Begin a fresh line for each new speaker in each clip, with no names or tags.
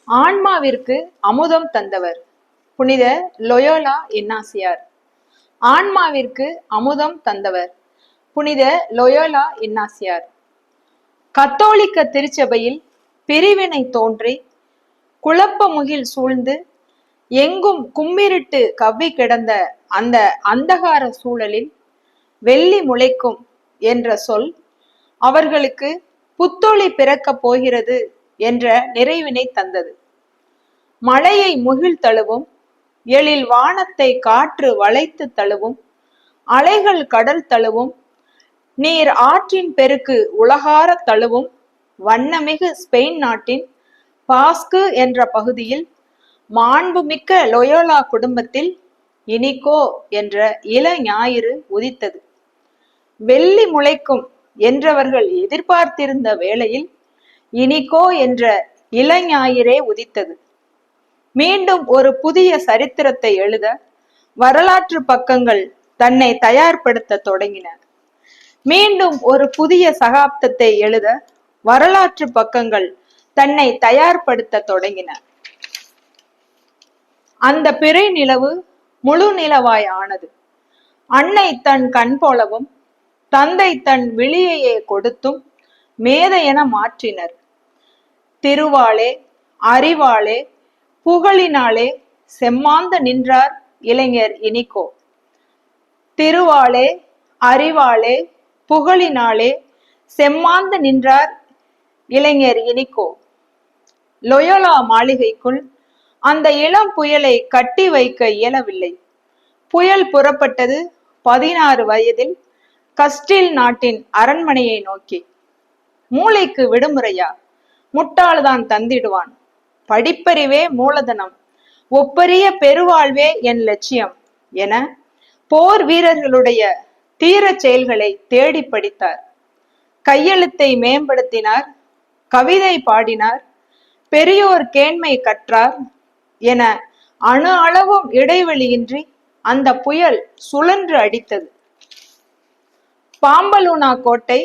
ஆன்மாவிற்கு அமுதம் தந்தவர் புனித லொயோலா இன்னாசியார். ஆன்மாவிற்கு அமுதம் தந்தவர் புனித லொயோலா இன்னாசியார். கத்தோலிக்க திருச்சபையில் பிரிவினை தோன்றி குழப்பமுகில் சூழ்ந்து எங்கும் கும்மிருட்டு கவ்வி கிடந்த அந்த அந்தகார சூழலில் வெள்ளி முளைக்கும் என்ற சொல் அவர்களுக்கு புத்தொளி பிறக்கப் போகிறது என்ற நிறைவினை தந்தது. மழையை முகில் தழுவும், எழில் வானத்தை காற்று வளைத்து தழுவும், அலைகள் கடல் தழுவும், நீர் ஆற்றின் பெருக்கு உலகார தழுவும் வண்ணமிகு ஸ்பெயின் நாட்டின் பாஸ்கு என்ற பகுதியில் மாண்புமிக்க லொயோலா குடும்பத்தில் இனிகோ என்ற இள ஞாயிறு உதித்தது. வெள்ளி முளைக்கும் என்றவர்கள் எதிர்பார்த்திருந்த வேளையில் இனிகோ என்ற இளஞாயிறே உதித்தது. மீண்டும் ஒரு புதிய சரித்திரத்தை எழுத வரலாற்று பக்கங்கள் தன்னை தயார்படுத்த தொடங்கின. மீண்டும் ஒரு புதிய சகாப்தத்தை எழுத வரலாற்று பக்கங்கள் தன்னை தயார்படுத்த தொடங்கின. அந்த பிறை நிலவு முழு நிலவாய் ஆனது. அன்னை தன் கண் போலவும் தந்தை தன் விழியையே கொடுத்தும் மேதையென மாற்றினர். திருவாளே அறிவாளே புகழினாலே செம்மாந்த நின்றார் இளைஞர் இனிகோ. திருவாளே அறிவாளே புகழினாலே செம்மாந்து நின்றார் இளைஞர் இனிகோ. லொயோலா மாளிகைக்குள் அந்த இளம் புயலை கட்டி வைக்க இயலவில்லை. புயல் புறப்பட்டது 16 வயதில் கஸ்டில் நாட்டின் அரண்மனையை நோக்கி. மூளைக்கு விடுமுறையா? முட்டாள்தான் தந்திடுவான். படிப்பறிவே மூலதனம், ஒப்பரிய பெருவாழ்வே என் லட்சியம் என போர் வீரர்களுடைய தீர செயல்களை தேடி படித்தார். கையெழுத்தை மேம்படுத்தினார், கவிதை பாடினார், பெரியோர் கேண்மை கற்றார் என அணு அளவும் இடைவெளியின்றி அந்த புயல் சுழன்று அடித்தது. பாம்பலூனா கோட்டை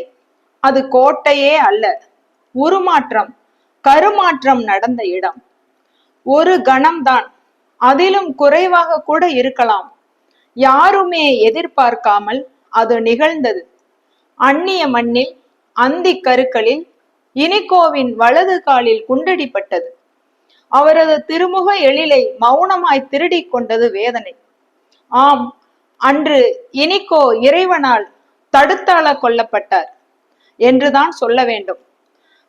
அது கோட்டையே அல்ல, உருமாற்றம் கருமாற்றம் நடந்த இடம். ஒரு கணம்தான், அதிலும் குறைவாக கூட இருக்கலாம். யாருமே எதிர்பார்க்காமல் அது நிகழ்ந்தது. அந்நிய மண்ணில் அந்தி கருக்களில் இனிகோவின் வலது காலில் குண்டடிப்பட்டது. அவரது திருமுக எழிலை மௌனமாய் திருடி கொண்டது வேதனை. ஆம், அன்று இனிகோ இறைவனால் தடுத்தாள கொல்லப்பட்டார் என்றுதான் சொல்ல வேண்டும்.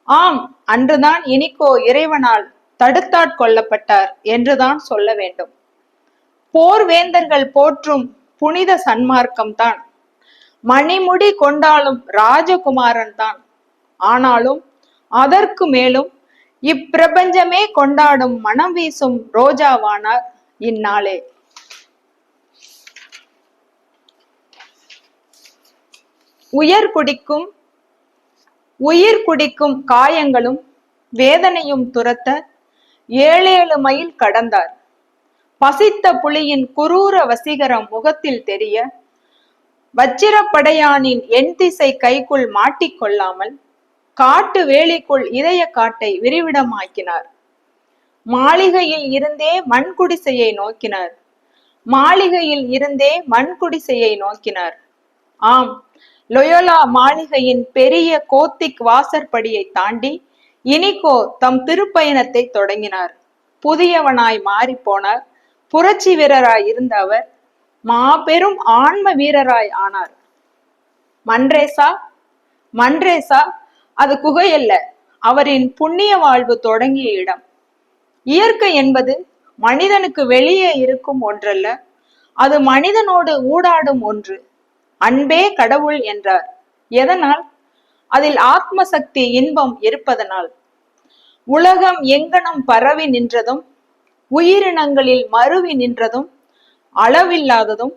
ஆம், அன்றுதான் இனிகோ இறைவனால் தடுத்தாட்கொள்ளப்பட்டார் என்றுதான் சொல்ல வேண்டும். போர் வேந்தர்கள் போற்றும் புனித சன்மார்க்கம் தான். மணிமுடி கொண்டாலும் ராஜகுமாரன் தான். ஆனாலும் அதற்கு மேலும் இப்பிரபஞ்சமே கொண்டாடும் மனம் வீசும் ரோஜாவானார் இந்நாளே. உயிர் குடிக்கும் காயங்களும் வேதனையும் துரத்த 7 மைல் கடந்தார். பசித்த புலியின் குரூர வசீகரம் முகத்தில் தெரிய வச்சிரப்படையானின் எண் திசை கைக்குள் மாட்டிக்கொள்ளாமல் காட்டு வேலிக்குள் இதய காட்டை விரிவிடமாக்கினார். மாளிகையில் இருந்தே மண்குடிசையை நோக்கினார். மாளிகையில் இருந்தே மண்குடிசையை நோக்கினார். ஆம், லொயோலா மாளிகையின் பெரிய கோத்திக் வாசற்படியை தாண்டி இனிகோ தம் திருப்பயணத்தை தொடங்கினார். புதியவனாய் மாறி போனார். புரட்சி வீரராய் இருந்த அவர் மாபெரும் ஆன்ம வீரராய் ஆனார். மன்றேசா மன்றேசா அது குகையல்ல, அவரின் புண்ணிய வாழ்வு தொடங்கிய இடம். இயற்கை என்பது மனிதனுக்கு வெளியே இருக்கும் ஒன்றல்ல, அது மனிதனோடு ஊடாடும் ஒன்று. அன்பே கடவுள் என்றார். எதனால்? அதில் ஆத்ம சக்தி இன்பம் இருப்பதனால். உலகம் எங்கனும் பரவி நின்றதும் உயிரினங்களில் மருவி நின்றதும் அளவில்லாததும்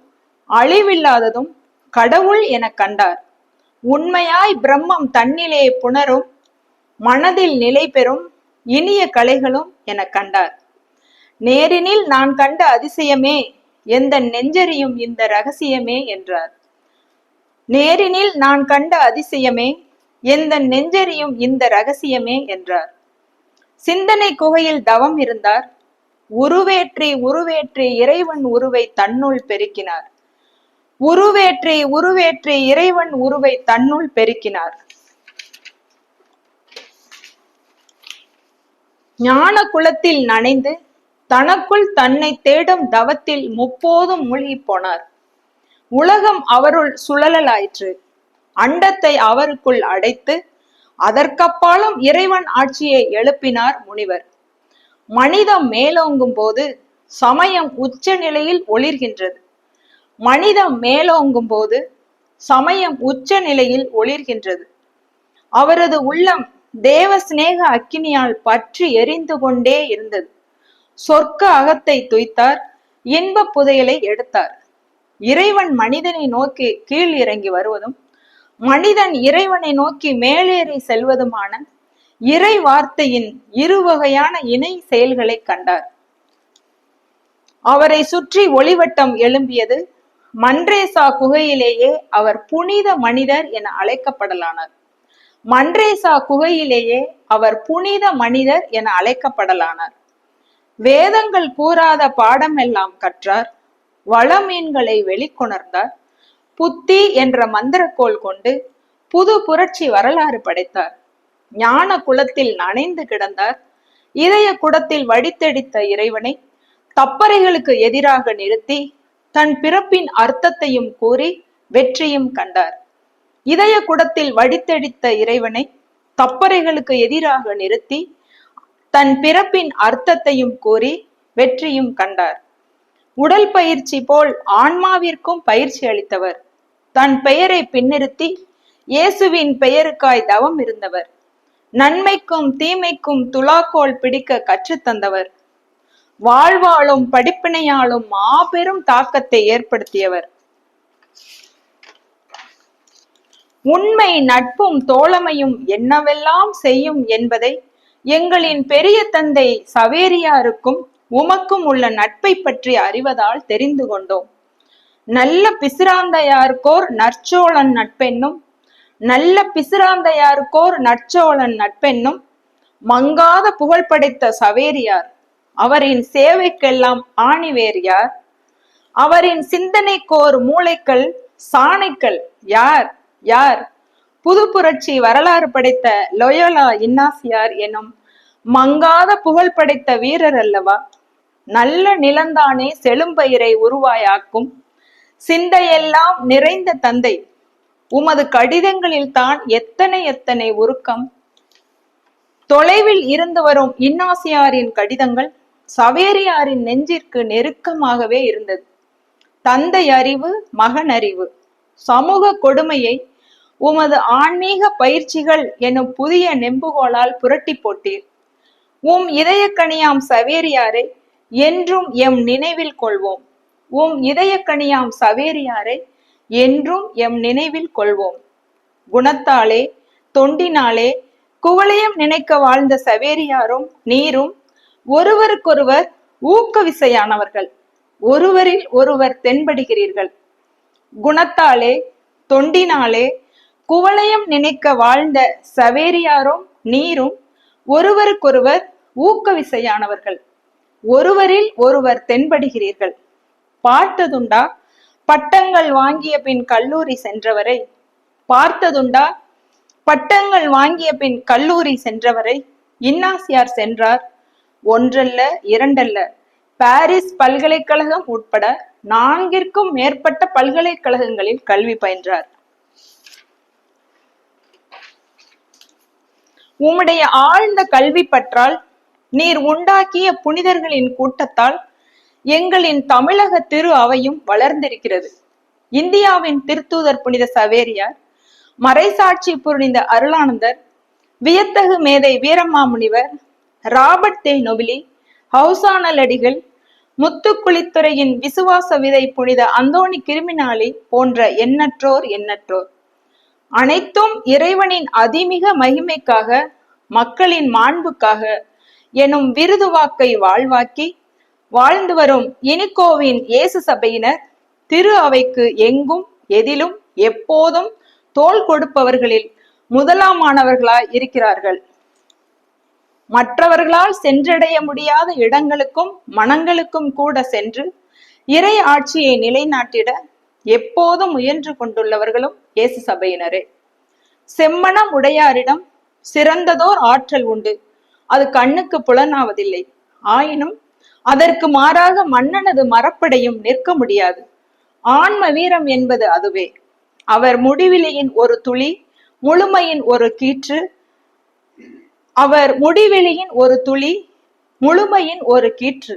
அழிவில்லாததும் கடவுள் என கண்டார். உண்மையாய் பிரம்மம் தன்னிலே புணரும், மனதில் நிலை பெறும் இனிய கலைகளும் என கண்டார். நேரினில் நான் கண்ட அதிசயமே, எந்த நெஞ்சறியும் இந்த ரகசியமே என்றார். நேரினில் நான் கண்ட அதிசயமே, எந்த நெஞ்சறியும் இந்த ரகசியமே என்றார். சிந்தனை குகையில் தவம் இருந்தார். உருவேற்றி உருவேற்றி இறைவன் உருவை தன்னுள் பெருக்கினார். உருவேற்றி உருவேற்றி இறைவன் உருவை தன்னுள் பெருக்கினார். ஞான குளத்தில் நனைந்து தனக்குள் தன்னை தேடும் தவத்தில் முப்போதும் மூழ்கி போனார். உலகம் அவருள் சுழலாயிற்று. அண்டத்தை அவருக்குள் அடைத்து அதற்கப்பாலும் இறைவன் ஆட்சியை எழுப்பினார் முனிவர். மனிதம் மேலோங்கும் போது சமயம் உச்ச நிலையில் ஒளிர்கின்றது. மனிதம் மேலோங்கும் போது சமயம் உச்ச நிலையில் ஒளிர்கின்றது. அவரது உள்ளம் தேவ சிநேக அக்கினியால் பற்றி எரிந்து கொண்டே இருந்தது. சொர்க்க அகத்தை துய்த்தார். இன்ப புதையலை எடுத்தார். இறைவன் மனிதனை நோக்கி கீழ் இறங்கி வருவதும் மனிதன் இறைவனை நோக்கி மேலேறி செல்வதுமான இறை வார்த்தையின் இருவகையான இணை செயல்களை கண்டார். அவரை சுற்றி ஒளிவட்டம் எழும்பியது. மன்றேசா குகையிலேயே அவர் புனித மனிதர் என அழைக்கப்படலானார். மன்றேசா குகையிலேயே அவர் புனித மனிதர் என அழைக்கப்படலானார். வேதங்கள் கூறாத பாடம் எல்லாம் கற்றார். வளமீன்களை வெளிக்கொணர்ந்தார். புத்தி என்ற மந்திரக்கோள் கொண்டு புது புரட்சி வரலாறு படைத்தார். ஞான குளத்தில் நனைந்து கிடந்தார். இதய குடத்தில் வடித்தெடித்த இறைவனை தப்பறைகளுக்கு எதிராக நிறுத்தி தன் பிறப்பின் அர்த்தத்தையும் கூறி வெற்றியும் கண்டார். இதய குடத்தில் வடித்தெடித்த இறைவனை தப்பறைகளுக்கு எதிராக நிறுத்தி தன் பிறப்பின் அர்த்தத்தையும் கூறி வெற்றியும் கண்டார். உடல் பயிற்சி போல் ஆன்மாவிற்கும் பயிற்சி அளித்தவர். தன் பெயரை பின்னிறுத்தி இயேசுவின் பெயருக்காய் தவம் இருந்தவர். நன்மைக்கும் தீமைக்கும் துலாக்கோல் பிடிக்க கற்றுத்தந்தவர். வாழ்வாலும் படிப்பினையாலும் மாபெரும் தாக்கத்தை ஏற்படுத்தியவர். உண்மை நட்பும் தோழமையும் என்னவெல்லாம் செய்யும் என்பதை எங்களின் பெரிய தந்தை சவேரியாருக்கும் உமக்கும் உள்ள நட்பை பற்றி அறிவதால் தெரிந்து கொண்டோம். நல்ல பிசிராந்தையார்கோர் நற்சோழன் நட்பென்னும் நல்ல பிசிராந்தையார்கோர் நற்சோழன் நட்பென்னும் மங்காத புகழ் படைத்த சவேரியார். அவரின் சேவைக்கெல்லாம் ஆணிவேர் யார்? அவரின் சிந்தனைக்கோர் மூளைக்கல் சாணைக்கல் யார்? யார்? புது புரட்சி வரலாறு படைத்த லொயோலா இன்னாசியார் எனும் மங்காத புகழ் படைத்த வீரர் அல்லவா? நல்ல நிலந்தானே செழும்பயிரை உருவாயாக்கும் சிந்தையெல்லாம் நிறைந்த தந்தை. உமது கடிதங்களில் தான் எத்தனை எத்தனை உருக்கம். தொலைவில் இருந்து வரும் இன்னாசியாரின் கடிதங்கள் சவேரியாரின் நெஞ்சிற்கு நெருக்கமாகவே இருந்தது. தந்தை அறிவு, மகன் அறிவு, சமூக கொடுமையை உமது ஆன்மீக பயிற்சிகள் எனும் புதிய நெம்புகோலால் புரட்டி போட்டீர். உம் இதய கனியாம் சவேரியாரை என்றும் எம் நினைவில் கொள்வோம். உம் இதய கனியாம் சவேரியாரை என்றும் எம் நினைவில் கொள்வோம். குணத்தாலே தொண்டினாலே குவளையம் நினைக்க வாழ்ந்த சவேரியாரும் நீரும் ஒருவருக்கொருவர் ஊக்கவிசையானவர்கள். ஒருவரில் ஒருவர் தென்படுகிறீர்கள். குணத்தாலே தொண்டினாலே குவளையம் நினைக்க வாழ்ந்த சவேரியாரும் நீரும் ஒருவருக்கொருவர் ஊக்கவிசையானவர்கள். ஒருவரில் ஒருவர் தென்படுகிறீர்கள். பார்த்ததுண்டா பட்டங்கள் வாங்கிய பின் கல்லூரி சென்றவரை? பார்த்ததுண்டா பட்டங்கள் வாங்கிய பின் கல்லூரி சென்றவரை? இன்னாசியார் சென்றார். ஒன்றல்ல இரண்டல்ல, பாரிஸ் பல்கலைக்கழகம் உட்பட 4ற்கும் மேற்பட்ட பல்கலைக்கழகங்களில் கல்வி பயின்றார். உம்முடைய ஆழ்ந்த கல்வி பற்றால் நீர் உண்டாக்கிய புனிதர்களின் கூட்டத்தால் எங்களின் தமிழக திரு அவையும் வளர்ந்திருக்கிறது. இந்தியாவின் திருத்தூதர் புனித சவேரியார், மறைசாட்சி புரிந்த அருளானந்தர், வியத்தகு மேதை வீரமாமுனிவர், ராபர்ட் தே நொபிலி, ஹவுசானல் அடிகள், முத்துக்குளித்துறையின் விசுவாச விதை புனித அந்தோணி கிருமினாலி போன்ற எண்ணற்றோர். அனைத்தும் இறைவனின் அதிமிக மகிமைக்காக, மக்களின் மாண்புக்காக எனும் விருது வாக்கை வாழ்வாக்கி வாழ்ந்து வரும் இனிகோவின் இயேசு சபையினர் திரு அவைக்கு எங்கும் எதிலும் எப்போதும் தோள் கொடுப்பவர்களில் முதலாமானவர்களாய் இருக்கிறார்கள். மற்றவர்களால் சென்றடைய முடியாத இடங்களுக்கும் மனங்களுக்கும் கூட சென்று இறை ஆட்சியை நிலைநாட்டிட எப்போதும் முயன்று கொண்டுள்ளவர்களும் இயேசு சபையினரே. செம்மனம் உடையாரிடம் சிறந்ததோர் ஆற்றல் உண்டு, அது கண்ணுக்கு புலனாவதில்லை. ஆயினும் அதற்கு மாறாக மன்னனது மரப்படையும் நிற்க முடியாது. ஆன்ம வீரம் என்பது அதுவே. அவர் முடிவிலியின் ஒரு துளி, முழுமையின் ஒரு கீற்று. அவர் முடிவெளியின் ஒரு துளி, முழுமையின் ஒரு கீற்று.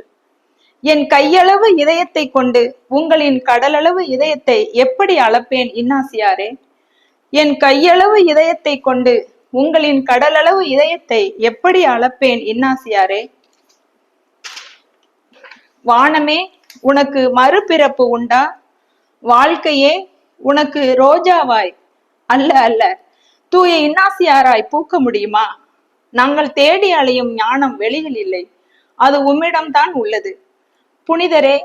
என் கையளவு இதயத்தை கொண்டு உங்களின் கடலளவு இதயத்தை எப்படி அளப்பேன் இன்னாசியாரே? என் கையளவு இதயத்தை கொண்டு உங்களின் கடலளவு இதயத்தை எப்படி அளப்பேன் இன்னாசியாரே? வானமே, உனக்கு மறுபிறப்பு உண்டா? வாழ்க்கையே, உனக்கு ரோஜாவாய் அல்ல அல்ல தூய இன்னாசியாராய் பூக்க முடியுமா? நாங்கள் தேடி அலையும் ஞானம் வெளியில் இல்லை, அது உம்மிடம்தான் உள்ளது. புனிதரே,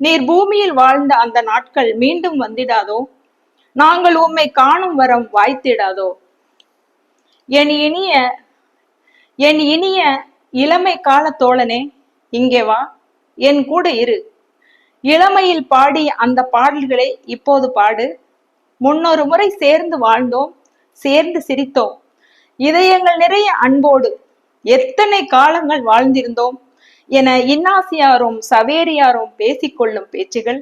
நீர் பூமியில் வாழ்ந்த அந்த நாட்கள் மீண்டும் வந்திடாதோ? நாங்கள் உம்மை காணும் வரம் வாய்த்திடாதோ? என் இனிய இளமை கால தோழனே, இங்கே வா, என் கூட இரு. இளமையில் பாடிய அந்த பாடல்களை இப்போது பாடு. முன்னொரு முறை சேர்ந்து வாழ்ந்தோம், சேர்ந்து சிரித்தோம், இதயங்கள் நிறைய அன்போடு எத்தனை காலங்கள் வாழ்ந்திருந்தோம் என இன்னாசியாரும் சவேரியாரும் பேசிக்கொள்ளும் பேச்சுகள்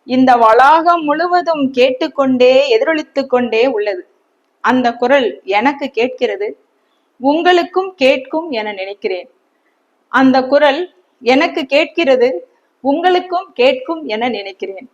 இந்த வளாகம் முழுவதும் கேட்டுக்கொண்டே எதிரொலித்துக் கொண்டே உள்ளது. அந்த குரல் எனக்கு கேட்கிறது, உங்களுக்கும் கேட்கும் என நினைக்கிறேன். அந்த குரல் எனக்கு கேட்கிறது, உங்களுக்கும் கேட்கும் என நினைக்கிறேன்.